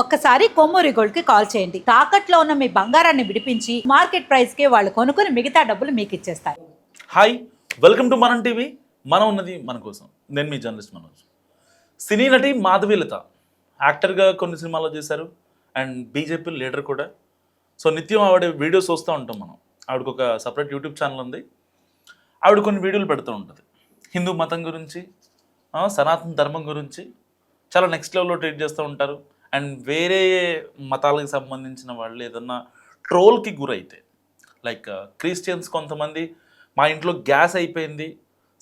ఒక్కసారి కొమ్మూరి గోల్డ్ కి కాల్ చేయండి. తాకట్లో ఉన్న మీ బంగారాన్ని విడిపించి మార్కెట్ ప్రైస్ కి వాళ్ళు కొనుక్కుని మిగతా డబ్బులు మీకు ఇచ్చేస్తారు. హాయ్, వెల్కమ్ టు మనం టీవీ. మనం ఉన్నది మన కోసం. నేను మీ జర్నలిస్ట్ మనోజ్. సినీ నటి మాధవీలత యాక్టర్గా కొన్ని సినిమాల్లో చేశారు అండ్ బీజేపీ లీడర్ కూడా. సో నిత్యం ఆవిడ వీడియోస్ వస్తూ ఉంటాం మనం. ఆవిడకు ఒక సపరేట్ యూట్యూబ్ ఛానల్ ఉంది. ఆవిడ కొన్ని వీడియోలు పెడుతూ ఉంటుంది హిందూ మతం గురించి, సనాతన ధర్మం గురించి. చాలా నెక్స్ట్ లెవెల్లో ట్రీట్ చేస్తూ ఉంటారు. అండ్ వేరే మతాలకు సంబంధించిన వాళ్ళు ఏదన్నా ట్రోల్కి గురైతే, లైక్ క్రిస్టియన్స్ కొంతమంది మా ఇంట్లో గ్యాస్ అయిపోయింది,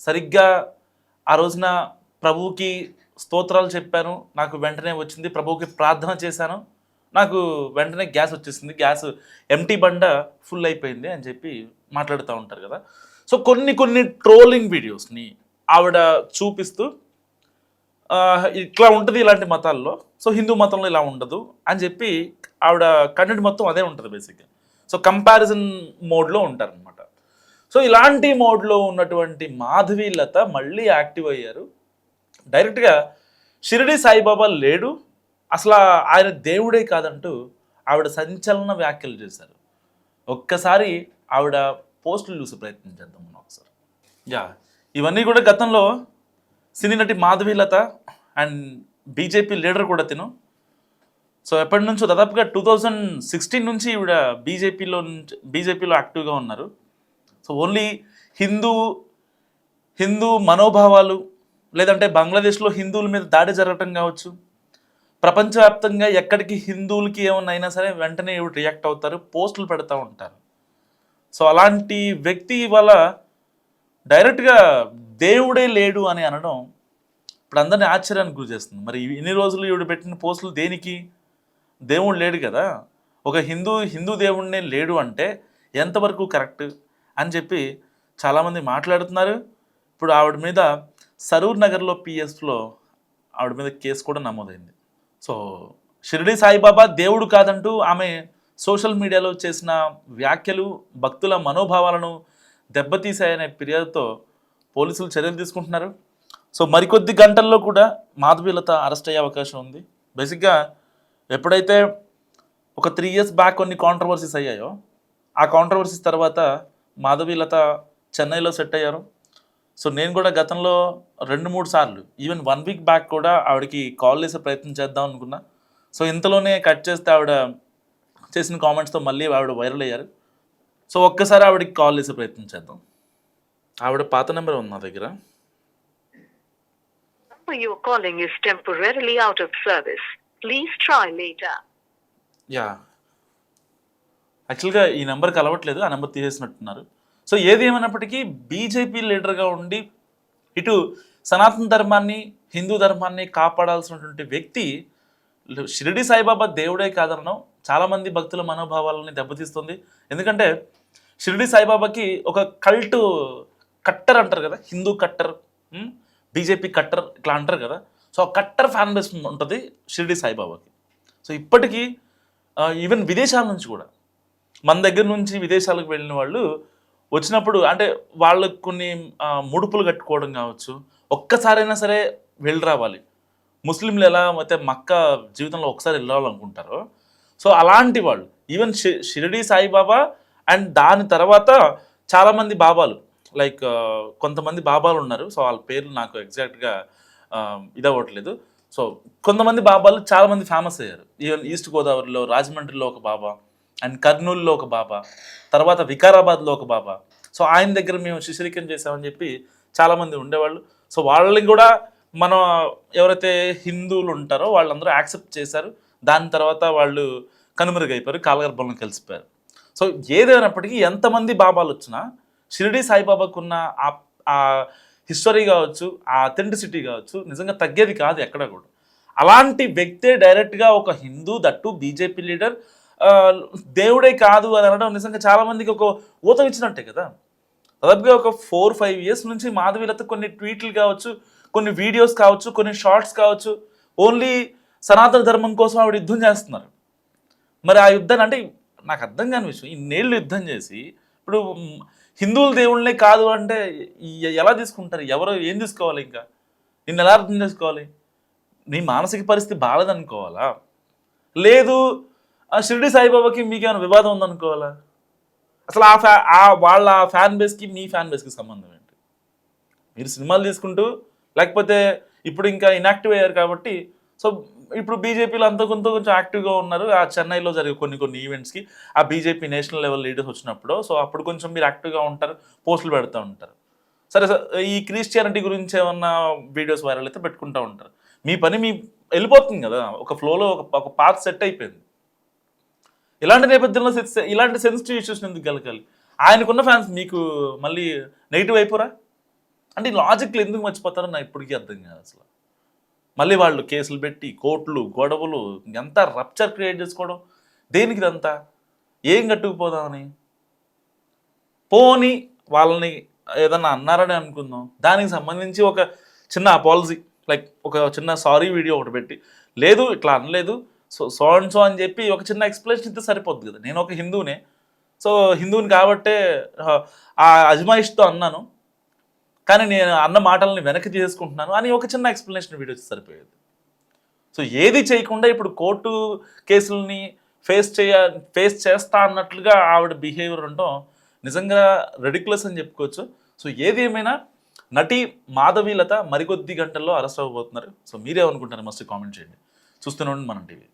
సరిగ్గా ఆ రోజున ప్రభువుకి స్తోత్రాలు చెప్పాను, నాకు వెంటనే వచ్చింది, ప్రభువుకి ప్రార్థన చేశాను, నాకు వెంటనే గ్యాస్ వచ్చేసింది, గ్యాస్ ఎంటీ బండ ఫుల్ అయిపోయింది అని చెప్పి మాట్లాడుతూ ఉంటారు కదా. సో కొన్ని ట్రోలింగ్ వీడియోస్ని ఆవిడ చూపిస్తూ ఇట్లా ఉంటుంది ఇలాంటి మతాల్లో, సో హిందూ మతంలో ఇలా ఉండదు అని చెప్పి ఆవిడ కంటెంట్ మొత్తం అదే ఉంటుంది బేసిక్గా. సో కంపారిజన్ మోడ్లో ఉంటారనమాట. సో ఇలాంటి మోడ్లో ఉన్నటువంటి మాధవీలత మళ్ళీ యాక్టివ్ అయ్యారు. డైరెక్ట్గా షిరిడి సాయిబాబా లేడు, అసలు ఆయన దేవుడే కాదంటూ ఆవిడ సంచలన వ్యాఖ్యలు చేశారు. ఒక్కసారి ఆవిడ పోస్టులు చూసి ప్రయత్నం చేద్దాం మనం ఒకసారి. ఇవన్నీ కూడా గతంలో సినీ నటి మాధవీలత అండ్ బీజేపీ లీడర్ కూడా తిను. సో ఎప్పటి నుంచో దాదాపుగా 2016 నుంచి ఈవిడ బీజేపీలో యాక్టివ్గా ఉన్నారు. సో ఓన్లీ హిందూ మనోభావాలు, లేదంటే బంగ్లాదేశ్లో హిందువుల మీద దాడి జరగటం కావచ్చు, ప్రపంచవ్యాప్తంగా ఎక్కడికి హిందువులకి ఏమన్నా అయినా సరే వెంటనే ఈవిడ రియాక్ట్ అవుతారు, పోస్టులు పెడతా ఉంటారు. సో అలాంటి వ్యక్తి ఇవాళ డైరెక్ట్గా దేవుడే లేడు అని అనడం ఇప్పుడు అందరినీ ఆశ్చర్యానికి గురి చేస్తుంది. మరి ఇన్ని రోజులు ఈవిడ పెట్టిన పోస్టులు దేనికి? దేవుడు లేడు కదా, ఒక హిందూ దేవుడినే లేడు అంటే ఎంతవరకు కరెక్ట్ అని చెప్పి చాలామంది మాట్లాడుతున్నారు. ఇప్పుడు ఆవిడ మీద సరూర్ నగర్లో పిఎస్లో ఆవిడ మీద కేసు కూడా నమోదైంది. సో షిరిడి సాయిబాబా దేవుడు కాదంటూ ఆమె సోషల్ మీడియాలో చేసిన వ్యాఖ్యలు భక్తుల మనోభావాలను దెబ్బతీశాయనే ఫిర్యాదుతో పోలీసులు చర్యలు తీసుకుంటున్నారు. సో మరికొద్ది గంటల్లో కూడా మాధవీలత అరెస్ట్ అయ్యే అవకాశం ఉంది. బేసిక్గా ఎప్పుడైతే ఒక 3 years బ్యాక్ కొన్ని కాంట్రవర్సీస్ అయ్యాయో, ఆ కాంట్రవర్సీస్ తర్వాత మాధవీలత చెన్నైలో సెట్ అయ్యారు. సో నేను కూడా గతంలో 2-3 సార్లు, ఈవెన్ 1 week బ్యాక్ కూడా ఆవిడకి కాల్ చేసే ప్రయత్నం చేద్దాం అనుకున్నా. సో ఇంతలోనే కట్ చేస్తే ఆవిడ చేసిన కామెంట్స్తో మళ్ళీ ఆవిడ వైరల్ అయ్యారు. సో ఒక్కసారి ఆవిడకి కాల్ చేసే ప్రయత్నం చేద్దాం. ఆవిడ పాత నెంబర్ ఉంది నా దగ్గర. You are calling is temporarily out of service. Please try later. యాక్చువల్గా ఈ నెంబర్ కలవట్లేదు, ఆ నెంబర్ తీసేసినట్టున్నారు. సో ఏది ఏమైనప్పటికీ బీజేపీ లీడర్గా ఉండి ఇటు సనాతన ధర్మాన్ని, హిందూ ధర్మాన్ని కాపాడాల్సినటువంటి వ్యక్తి షిరిడి సాయిబాబా దేవుడే కాదనడం చాలామంది భక్తుల మనోభావాలని దెబ్బతీస్తుంది. ఎందుకంటే షిరిడి సాయిబాబాకి ఒక కట్టర్ అంటారు కదా, హిందూ కట్టర్, బీజేపీ కట్టర్ ఇట్లా అంటారు కదా. సో ఆ కట్టర్ ఫ్యాన్ బేస్ ఉంటుంది షిరిడి సాయిబాబాకి. సో ఇప్పటికీ ఈవెన్ విదేశాల నుంచి కూడా, మన దగ్గర నుంచి విదేశాలకు వెళ్ళిన వాళ్ళు వచ్చినప్పుడు అంటే వాళ్ళకు కొన్ని ముడుపులు కట్టుకోవడం కావచ్చు, ఒక్కసారైనా సరే వెళ్ళి రావాలి. ముస్లింలు ఎలా అయితే మక్కా జీవితంలో ఒకసారి వెళ్ళాలనుకుంటారో, సో అలాంటి వాళ్ళు ఈవెన్ షిరిడి సాయిబాబా అండ్ దాని తర్వాత చాలామంది బాబాలు, లైక్ కొంతమంది బాబాలు ఉన్నారు. సో వాళ్ళ పేర్లు నాకు ఎగ్జాక్ట్గా ఇదవ్వట్లేదు. సో కొంతమంది బాబాలు చాలామంది ఫేమస్ అయ్యారు. ఈవెన్ ఈస్ట్ గోదావరిలో, రాజమండ్రిలో ఒక బాబా, అండ్ కర్నూలులో ఒక బాబా, తర్వాత వికారాబాద్లో ఒక బాబా. సో ఆయన దగ్గర మేము శిష్యరికం చేసామని చెప్పి చాలామంది ఉండేవాళ్ళు. సో వాళ్ళని కూడా మనం ఎవరైతే హిందువులు ఉంటారో వాళ్ళందరూ యాక్సెప్ట్ చేశారు. దాని తర్వాత వాళ్ళు కనుమరుగైపోయారు, కాలగర్భంలో కలిసిపోయారు. సో ఏదైనప్పటికీ ఎంతమంది బాబాలు వచ్చినా షిరిడి సాయిబాబాకున్న ఆ హిస్టరీ కావచ్చు, ఆ అథెంటిసిటీ కావచ్చు, నిజంగా తగ్గేది కాదు ఎక్కడ కూడా. అలాంటి వ్యక్తే డైరెక్ట్గా ఒక హిందూ, దట్టు బీజేపీ లీడర్ దేవుడే కాదు అని అనడం నిజంగా చాలామందికి ఒక ఊతం ఇచ్చినట్టే కదా. దాదాపుగా ఒక 4-5 years నుంచి మాధవీలత కొన్ని ట్వీట్లు కావచ్చు, కొన్ని వీడియోస్ కావచ్చు, కొన్ని షార్ట్స్ కావచ్చు, ఓన్లీ సనాతన ధర్మం కోసం ఆవిడ యుద్ధం చేస్తున్నారు. మరి ఆ యుద్ధాన్ని అంటే నాకు అర్థం కాని విషయం, ఇన్నేళ్ళు యుద్ధం చేసి ఇప్పుడు హిందువుల దేవుళ్ళనే కాదు అంటే ఎలా తీసుకుంటారు? ఎవరు ఏం తీసుకోవాలి? ఇంకా నిన్ను ఎలా అర్థం చేసుకోవాలి? నీ మానసిక పరిస్థితి బాగాలేదనుకోవాలా? లేదు షిరిడి సాయిబాబాకి మీకేమైనా వివాదం ఉందనుకోవాలా? అసలు వాళ్ళ ఫ్యాన్ బేస్కి మీ ఫ్యాన్ బేస్కి సంబంధం ఏంటి? మీరు సినిమాలు తీసుకుంటూ లేకపోతే ఇప్పుడు ఇంకా ఇన్యాక్టివ్ అయ్యారు కాబట్టి సో ఇప్పుడు బీజేపీలో అంత కొంచెం యాక్టివ్గా ఉన్నారు. ఆ చెన్నైలో జరిగే కొన్ని ఈవెంట్స్కి ఆ బీజేపీ నేషనల్ లెవెల్ లీడర్స్ వచ్చినప్పుడు సో అప్పుడు కొంచెం మీరు యాక్టివ్గా ఉంటారు, పోస్టులు పెడతా ఉంటారు. సరే సార్, ఈ క్రిస్టియానిటీ గురించి ఏమన్నా వీడియోస్ వైరల్ అయితే పెట్టుకుంటూ ఉంటారు. మీ పని వెళ్ళిపోతుంది కదా, ఒక ఫ్లోలో ఒక పాత్ సెట్ అయిపోయింది. ఇలాంటి నేపథ్యంలో ఇలాంటి సెన్సిటివ్ ఇష్యూస్ ఎందుకు కలగాలి? ఆయనకున్న ఫ్యాన్స్ మీకు మళ్ళీ నెగిటివ్ అయిపోరా? అంటే ఈ లాజిక్లు ఎందుకు మర్చిపోతారో నాకు ఇప్పటికీ అర్థం కాదు అసలు. మళ్ళీ వాళ్ళు కేసులు పెట్టి కోర్టులు గొడవలు ఎంత రప్చర్ క్రియేట్ చేసుకోవడం దేనికి? ఇదంతా ఏం కట్టుకుపోదామని? పోని వాళ్ళని ఏదన్నా అన్నారని అనుకుందాం, దానికి సంబంధించి ఒక చిన్న అపాలజీ లైక్ ఒక చిన్న సారీ వీడియో ఒకటి పెట్టి, లేదు ఇట్లా అనలేదు సో అండ్ సో అని చెప్పి ఒక చిన్న ఎక్స్ప్లెనేషన్ ఇస్తే సరిపోద్ది కదా. నేను ఒక హిందువునే, సో హిందువుని కాబట్టే ఆ అజమాయిష్తో అన్నాను, కానీ నేను అన్న మాటలని వెనక్కి చేసుకుంటున్నాను అని ఒక చిన్న ఎక్స్ప్లెనేషన్ వీడియో సరిపోయేది. సో ఏది చేయకుండా ఇప్పుడు కోర్టు కేసులని ఫేస్ చేస్తా అన్నట్లుగా ఆవిడ బిహేవియర్ ఉండటం నిజంగా రెడిక్యులస్ అని చెప్పుకోవచ్చు. సో ఏది ఏమైనా నటి మాధవీలత మరికొద్ది గంటల్లో అరెస్ట్ అవ్వబోతున్నారు. సో మీరేమనుకుంటారు మస్ట్ కామెంట్ చేయండి. చూస్తూనే ఉండండి మనం టీవీ.